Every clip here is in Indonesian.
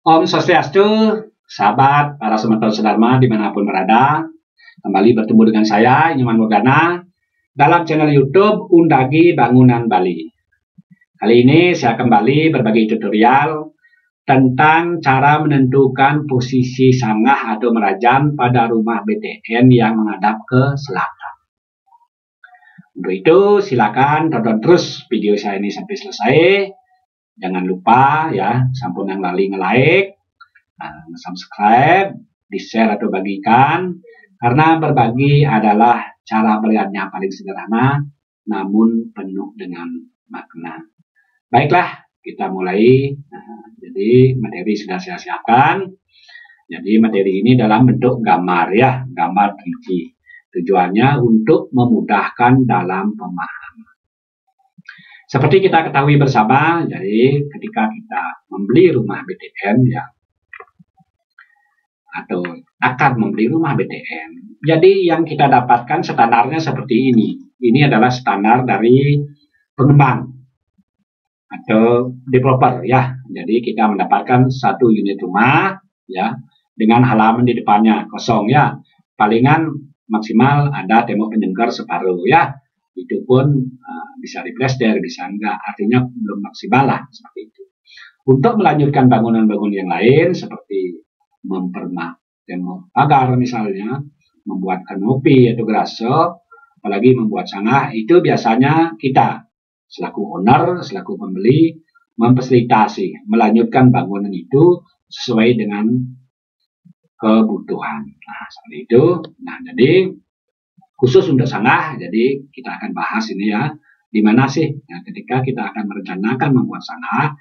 Om Swastiastu, sahabat, para semeton sedharma dimanapun berada. Kembali bertemu dengan saya, Nyoman Murdana, dalam channel YouTube Undagi Bangunan Bali. Kali ini saya kembali berbagi tutorial tentang cara menentukan posisi sangah atau merajan pada rumah BTN yang menghadap ke selatan. Untuk itu, silakan tonton terus video saya ini sampai selesai. Jangan lupa ya, sampun yang lali nge-like, subscribe, di-share atau bagikan, karena berbagi adalah cara belajarnya paling sederhana, namun penuh dengan makna. Baiklah, kita mulai. Jadi materi sudah saya siapkan. Jadi materi ini dalam bentuk gambar ya, gambar 3D. Tujuannya untuk memudahkan dalam pemahaman. Seperti kita ketahui bersama, jadi ketika kita membeli rumah BTN ya, atau akan membeli rumah BTN, jadi yang kita dapatkan standarnya seperti ini. Ini adalah standar dari pengembang atau developer ya. Jadi kita mendapatkan satu unit rumah ya dengan halaman di depannya kosong ya. Palingan maksimal ada tembok penyangga separuh ya. Itu pun bisa diplester, bisa enggak, artinya belum maksimal lah seperti itu. Untuk melanjutkan bangunan-bangunan yang lain seperti mempermak tembok pagar misalnya, membuat kanopi atau grase, apalagi membuat sangah, itu biasanya kita selaku owner, selaku pembeli memfasilitasi melanjutkan bangunan itu sesuai dengan kebutuhan. Nah, seperti itu. Nah, jadi khusus untuk sangah, jadi kita akan bahas ini ya, di mana sih ya, ketika kita akan merencanakan membuat sangah,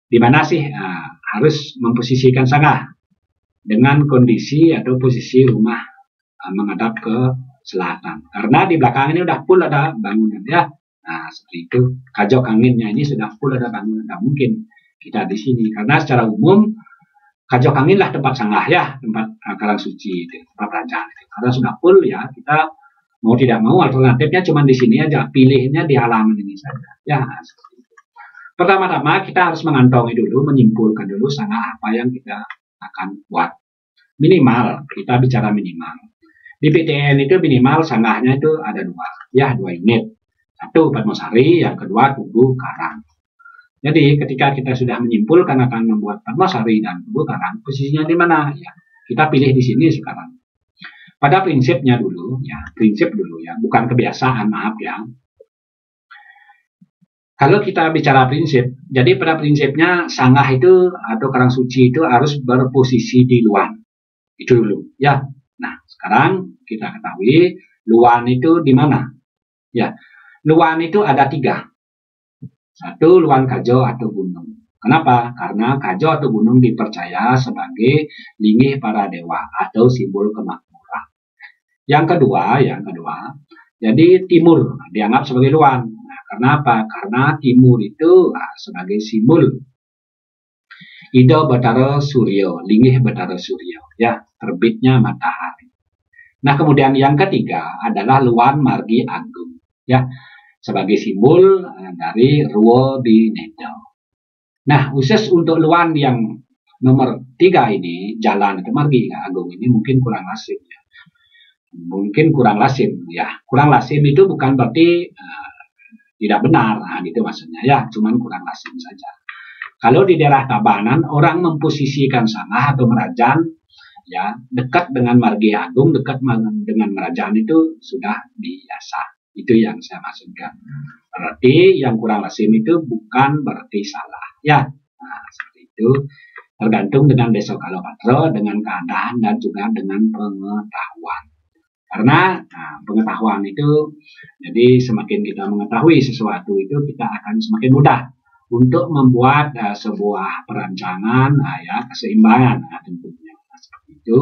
di mana sih harus memposisikan sangah dengan kondisi atau posisi rumah menghadap ke selatan. Karena di belakang ini udah full ada bangunan ya. Nah, seperti itu. Kajok anginnya ini sudah full ada bangunan. Tidak mungkin kita di sini. Karena secara umum kajok angin lah tempat sangah ya, tempat karang suci, tempat rajaan. Karena sudah full ya, kita mau tidak mau alternatifnya cuma di sini aja, pilihnya di halaman ini saja. Ya, seperti itu. Pertama-tama kita harus mengantongi dulu, menyimpulkan dulu sangah apa yang kita akan buat. Minimal, kita bicara minimal. Di PTN itu minimal sangahnya itu ada dua unit. Satu Padmosari, yang kedua Tugu Karang. Jadi ketika kita sudah menyimpulkan akan membuat Padmosari dan Tugu Karang, posisinya di mana? Ya, kita pilih di sini sekarang. Pada prinsipnya dulu, ya prinsip dulu ya, bukan kebiasaan, maaf ya. Kalau kita bicara prinsip, jadi pada prinsipnya sangah itu atau karang suci itu harus berposisi di luar. Itu dulu, ya. Nah, sekarang kita ketahui luan itu di mana? Ya, luan itu ada 3. Satu, luan kajo atau gunung. Kenapa? Karena kajo atau gunung dipercaya sebagai linggih para dewa atau simbol kemakmuran. Yang kedua, jadi timur dianggap sebagai luan. Nah, kenapa? Karena timur itu sebagai simbol Ida Batara Suryo, linggih Batara Suryo, ya, terbitnya matahari. Nah, kemudian yang ketiga adalah luan margi agung, ya, sebagai simbol dari Ruo di Nedo. Nah, khusus untuk luan yang nomor 3 ini, jalan atau margi agung ini mungkin kurang asing ya. Mungkin kurang lazim ya, kurang lazim itu bukan berarti tidak benar, gitu maksudnya ya, cuman kurang lazim saja. Kalau di daerah Tabanan orang memposisikan sangah atau merajan ya dekat dengan margi agung, dekat dengan merajan itu sudah biasa. Itu yang saya maksudkan. Berarti yang kurang lazim itu bukan berarti salah ya. Nah, seperti itu. Tergantung dengan besok kalau patro, dengan keadaan dan juga dengan pengetahuan. Karena pengetahuan itu, jadi semakin kita mengetahui sesuatu itu, kita akan semakin mudah untuk membuat sebuah perancangan, ya keseimbangan tentunya. Seperti itu.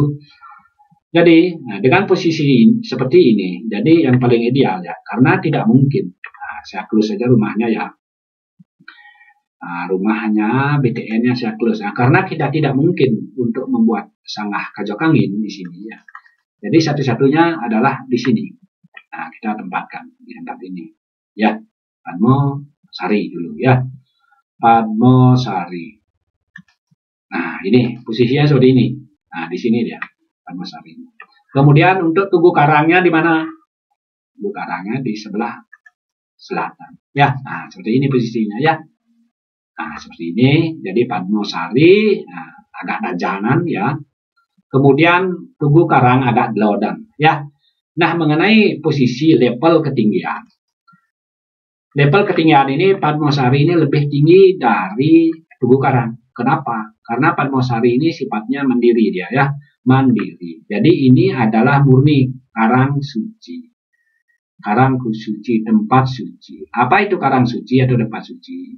Jadi dengan posisi seperti ini, jadi yang paling ideal ya, karena tidak mungkin. Saya close saja rumahnya ya. Rumahnya BTN-nya saya close. Karena kita tidak mungkin untuk membuat sangah kajok angin di sini ya. Jadi satu-satunya adalah di sini. Nah, kita tempatkan di tempat ini. Ya, Padmosari dulu ya. Padmosari. Nah, ini posisinya seperti ini. Nah, di sini dia, Padmasari. Kemudian untuk Tugu Karangnya di mana? Tugu Karangnya di sebelah selatan. Ya, nah seperti ini posisinya ya. Nah, seperti ini. Jadi Padmasari agak dajanan ya. Kemudian Tugu Karang agak lodan ya. Nah, mengenai posisi level ketinggian. Level ketinggian ini Padmasari ini lebih tinggi dari Tugu Karang. Kenapa? Karena Padmasari ini sifatnya mandiri dia ya, mandiri. Jadi ini adalah murni karang suci. Karang suci, tempat suci. Apa itu karang suci atau tempat suci?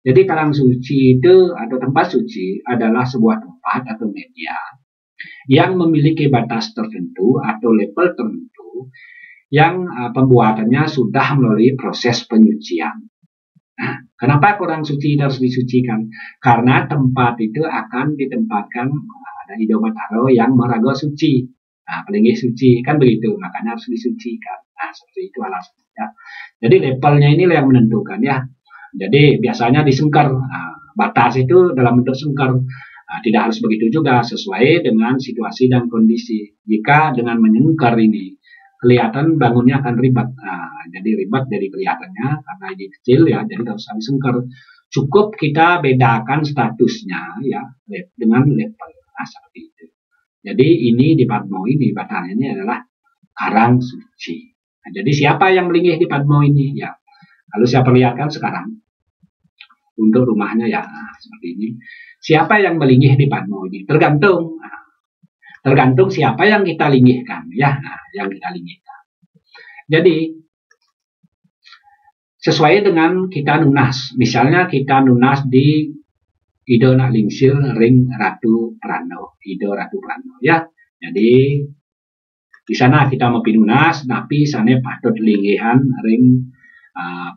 Jadi karang suci itu atau tempat suci adalah sebuah tempat atau media yang memiliki batas tertentu atau level tertentu yang pembuatannya sudah melalui proses penyucian. Nah, kenapa kurang suci harus disucikan? Karena tempat itu akan ditempatkan ada Ido Bataro yang meraga suci. Nah, pelinggih suci kan begitu, makanya harus disucikan. Nah, seperti itu alasannya. Jadi levelnya ini yang menentukan ya. Jadi biasanya disengker. Nah, batas itu dalam bentuk sengker. Nah, tidak harus begitu juga, sesuai dengan situasi dan kondisi. Jika dengan menyengker ini kelihatan bangunnya akan ribet. Nah, jadi ribet dari kelihatannya karena ini kecil ya, jadi tidak usah disengker. Cukup kita bedakan statusnya ya dengan level. Nah, seperti itu. Jadi ini di Padmo ini, Bataan ini adalah karang suci. Nah, jadi siapa yang melingih di Padmo ini? Ya, lalu saya perlihatkan sekarang untuk rumahnya ya, seperti ini. Siapa yang melingih di Padmo ini? Tergantung. Tergantung siapa yang kita lingihkan ya, yang kita lingihkan. Jadi sesuai dengan kita nunas. Misalnya kita nunas di Ido Nak Lingsir Ring Ratu Prano, Ido Ratu Prano ya. Jadi di sana kita mau pinunas, tapi sana patut linggihan ring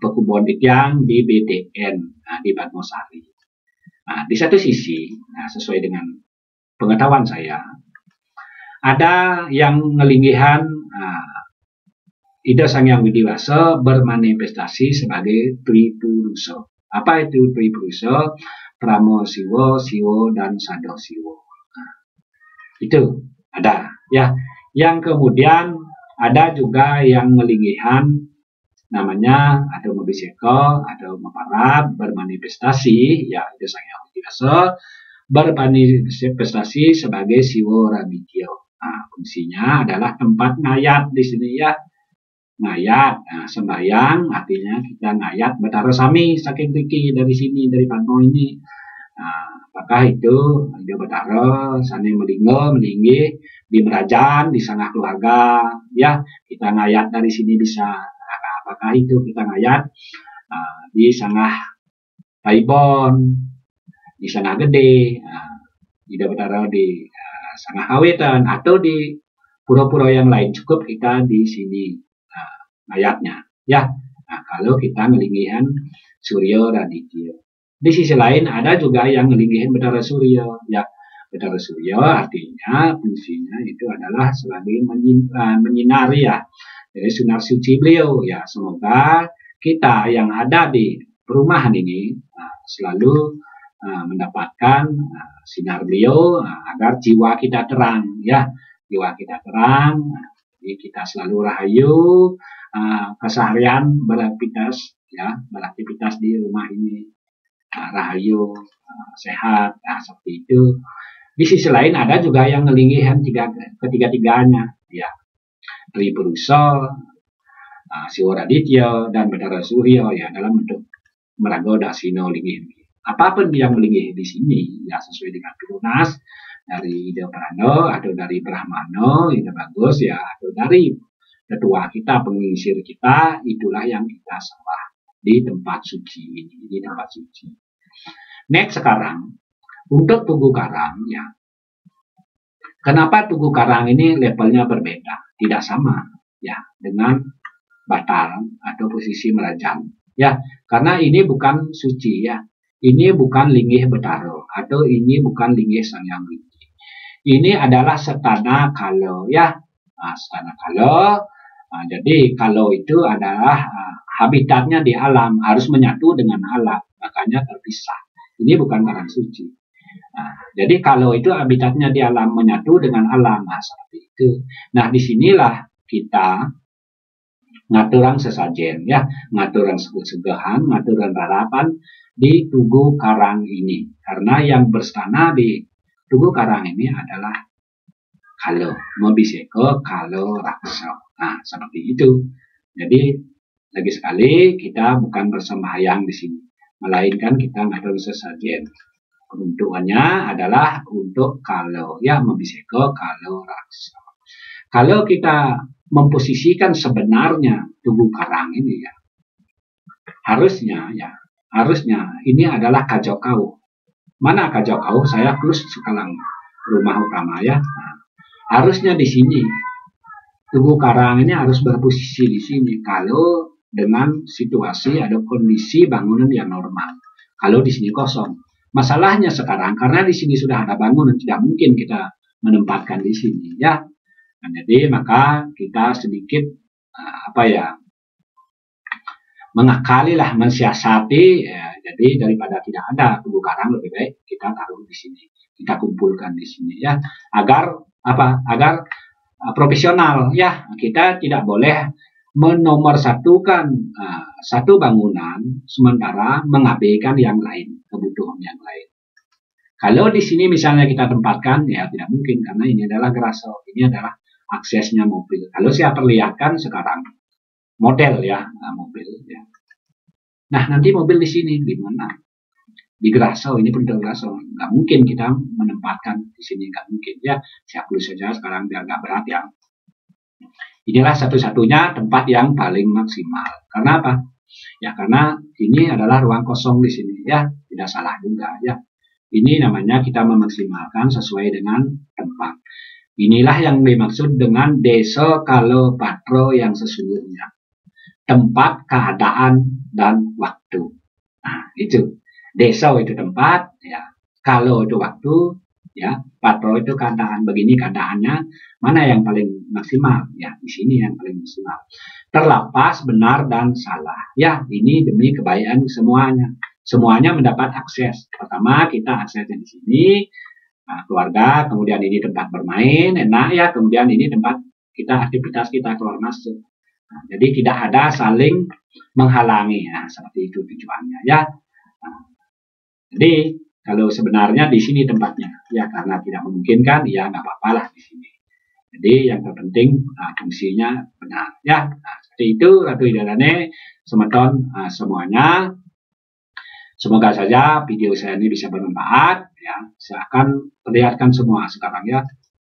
Pekubon Ityang di BDN di Padmasari. Nah, di satu sisi, sesuai dengan pengetahuan saya, ada yang ngelinggihan Ida Sang Hyang Widiwasa bermanifestasi sebagai Tripurusa. Apa itu Tripurusa? Pramo Siwo, Siwo, dan Sado Siwo. Nah, itu ada ya. Yang kemudian ada juga yang ngelinggihan namanya atau Mabiseko atau Maparat bermanifestasi ya Ida Sang Hyang Widiwasa bermanifestasi sebagai Siwo Rabityo. Nah, fungsinya adalah tempat ngayat di sini ya. Ngayat, sembahyang artinya kita ngayat Batara Sami saking riki dari sini dari Padmo ini. Nah, apakah itu Ido Batara sane melinggi di Merajan di sangat keluarga ya, kita ngayat dari sini bisa. Nah, apakah itu kita ngayat di Sangah Paibon, di Sanah Gede, Ido Batara di Sangah Awetan atau di pura-pura yang lain, cukup kita di sini ayatnya ya. Nah, kalau kita ngelinggihan Suryo Raditya. Di sisi lain ada juga yang ngelinggihan Betara Suryo ya. Betara Suryo artinya fungsinya itu adalah sebagai menyinari ya. Jadi sunar suci beliau ya. Semoga kita yang ada di perumahan ini selalu mendapatkan sinar beliau agar jiwa kita terang ya. Jiwa kita terang. Jadi kita selalu rahayu keseharian beraktivitas ya, beraktivitas di rumah ini rahayu sehat seperti itu. Di sisi lain ada juga yang ngelinggihan ketiga-tiganya ya, Tripurusa, Siwo Raditya dan Betara Suryo ya dalam bentuk Merago Dasino linggih. Apapun yang melingih di sini ya sesuai dengan tunas dari Ida Prano atau dari Brahmano, Ida Bagus ya, atau dari ketua kita, pengisir kita, itulah yang kita sembah di tempat suci ini, di tempat suci. Next sekarang, untuk Tugu Karang ya. Kenapa Tugu Karang ini levelnya berbeda? Tidak sama ya dengan Batal atau posisi Merajan. Ya, karena ini bukan suci ya. Ini bukan linggih Betaro atau ini bukan linggih Sang Hyang Widi. Ini adalah setana kalo ya. Setana kalo. Jadi kalau itu adalah habitatnya di alam, harus menyatu dengan alam, makanya terpisah. Ini bukan karang suci. Nah, jadi kalau itu habitatnya di alam menyatu dengan alam, nah, seperti itu. Nah, disinilah kita ngaturan sesajen ya, ngaturan segahan, ngaturan harapan di Tugu Karang ini. Karena yang berstana di Tugu Karang ini adalah Kalo, Mobiseko, Kalo, Raksa. Nah, seperti itu. Jadi, lagi sekali kita bukan bersembahyang di sini, melainkan kita ngatur sesajen. Peruntukannya adalah untuk Kalo, ya, Mobiseko, Kalo, Raksa. Kalau kita memposisikan sebenarnya Tugu Karang ini ya, harusnya ini adalah Kajokau. Mana Kajokau? Saya terus sekarang rumah utama ya. Nah, harusnya di sini Tugu Karang ini harus berposisi di sini kalau dengan situasi ada kondisi bangunan yang normal. Kalau di sini kosong. Masalahnya sekarang karena di sini sudah ada bangunan, tidak mungkin kita menempatkan di sini ya. Nah, jadi maka kita sedikit mengakalilah, mensiasati ya, jadi daripada tidak ada Tugu Karang lebih baik kita taruh di sini, kita kumpulkan di sini ya, agar profesional ya. Kita tidak boleh menomorsatukan satu bangunan sementara mengabaikan yang lain, kebutuhan yang lain. Kalau di sini misalnya kita tempatkan ya tidak mungkin karena ini adalah Geraso, ini adalah aksesnya mobil. Kalau saya perlihatkan sekarang model ya, mobil ya. Nah, nanti mobil di sini di mana? Di Geraso, ini penduduk Geraso. Nggak mungkin kita menempatkan di sini, nggak mungkin ya. Saya tulis saja sekarang biar nggak berat ya. Inilah satu-satunya tempat yang paling maksimal. Karena apa? Ya karena ini adalah ruang kosong di sini ya, tidak salah juga ya. Ini namanya kita memaksimalkan sesuai dengan tempat. Inilah yang dimaksud dengan desa kalau patro yang sesungguhnya. Tempat, keadaan, dan waktu. Nah, itu. Desa itu tempat, ya. Kalau itu waktu, ya. Patro itu keadaan. Begini keadaannya, mana yang paling maksimal? Ya, di sini yang paling maksimal. Terlepas benar dan salah. Ya, ini demi kebaikan semuanya. Semuanya mendapat akses. Pertama, kita aksesnya di sini. Nah, keluarga, kemudian ini tempat bermain, enak ya, kemudian ini tempat kita aktivitas kita keluar masuk. Nah, jadi tidak ada saling menghalangi, nah, seperti itu tujuannya ya. Nah, jadi kalau sebenarnya di sini tempatnya, ya karena tidak memungkinkan, ya nggak apa-apa lah di sini. Jadi yang terpenting fungsinya benar ya. Nah, seperti itu Ratu Idadane, semeton semuanya. Semoga saja video saya ini bisa bermanfaat ya. Saya akan perlihatkan semua sekarang ya.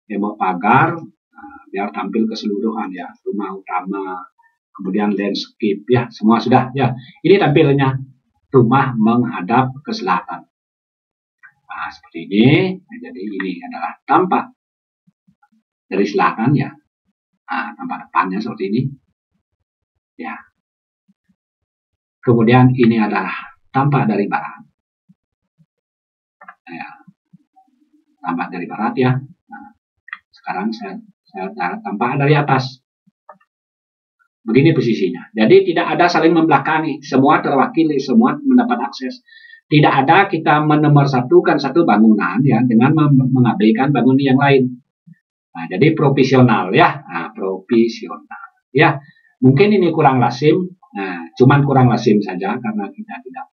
Demo pagar biar tampil keseluruhan ya. Rumah utama, kemudian landscape ya, semua sudah ya. Ini tampilnya rumah menghadap ke selatan. Nah, seperti ini. Jadi ini adalah tampak dari selatan ya. Nah, tampak depannya seperti ini. Ya. Kemudian ini adalah tampak dari barat. Ya, tampak dari barat ya. Nah, sekarang saya tampak dari atas. Begini posisinya. Jadi tidak ada saling membelakangi. Semua terwakili, semua mendapat akses. Tidak ada kita menomorsatukan satu bangunan ya dengan mengabaikan bangunan yang lain. Nah, jadi profesional ya. Nah, profesional ya. Mungkin ini kurang lazim. Nah, cuman kurang lazim saja karena kita tidak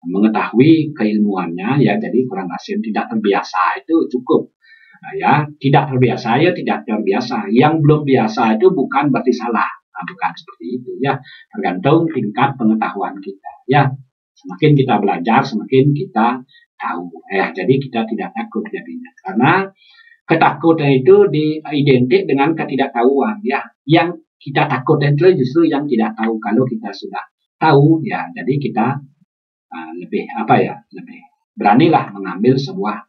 mengetahui keilmuannya ya, jadi kurang lazim, tidak terbiasa itu cukup. Nah, ya tidak terbiasa ya tidak terbiasa. Yang belum biasa itu bukan berarti salah. Nah, bukan seperti itu ya, tergantung tingkat pengetahuan kita ya. Semakin kita belajar semakin kita tahu ya. Jadi kita tidak takut jadinya, karena ketakutan itu diidentik dengan ketidaktahuan ya. Yang kita takut itu justru yang tidak tahu. Kalau kita sudah tahu ya, jadi kita lebih beranilah mengambil sebuah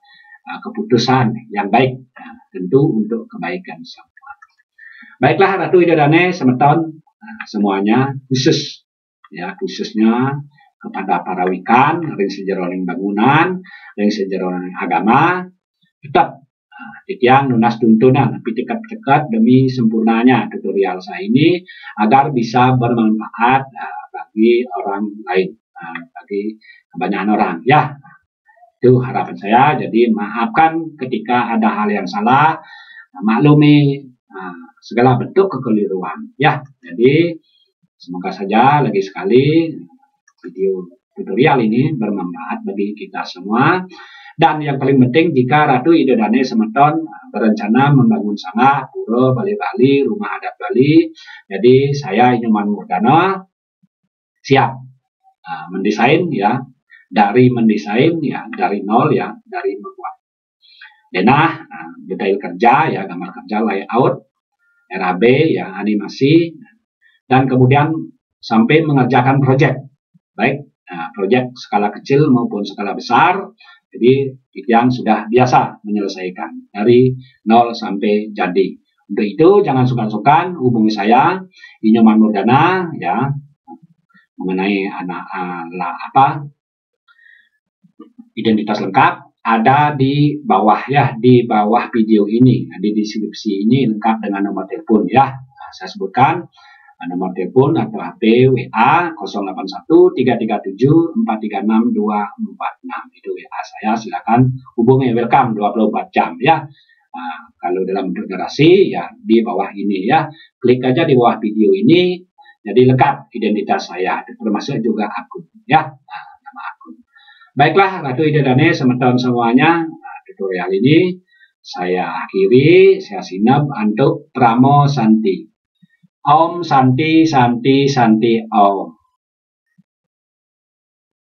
keputusan yang baik, tentu untuk kebaikan semua. Baiklah Ratu Idadane, semeton semuanya, khususnya kepada para wikan, ring sejeroning bangunan, ring sejeroning agama, tetap titiang nunas tuntunan, tapi dekat-dekat demi sempurnanya tutorial saya ini agar bisa bermanfaat bagi orang lain. Bagi kebanyakan orang ya. Itu harapan saya. Jadi maafkan ketika ada hal yang salah, maklumi segala bentuk kekeliruan. Ya, jadi semoga saja lagi sekali video tutorial ini bermanfaat bagi kita semua. Dan yang paling penting, jika Ratu Idodane Semeton berencana membangun sangah, pura, Bali-Bali, rumah adat Bali, jadi saya Inyoman Murdana siap mendesain ya, dari mendesain ya, dari nol ya, dari membuat denah, detail kerja ya, gambar kerja, layout, RAB ya, animasi, dan kemudian sampai mengerjakan proyek, baik proyek skala kecil maupun skala besar. Jadi yang sudah biasa menyelesaikan dari nol sampai jadi. Untuk itu jangan sungkan-sungkan hubungi saya Inyoman Murdana ya, mengenai identitas lengkap ada di bawah ya, di bawah video ini, di deskripsi ini lengkap dengan nomor telepon ya. Saya sebutkan nomor telepon atau HP WA 081-337-436-246. Itu WA saya, silakan hubungi, welcome 24 jam ya. Kalau dalam bentuk narasi ya di bawah ini ya, klik aja di bawah video ini, jadi lengkap identitas saya, termasuk juga akun ya, nama akun. Baiklah, Ratu Idodane Semeton semuanya, tutorial ini saya akhiri, saya sinap untuk Pramo Santi. Om Santi Santi Santi Om.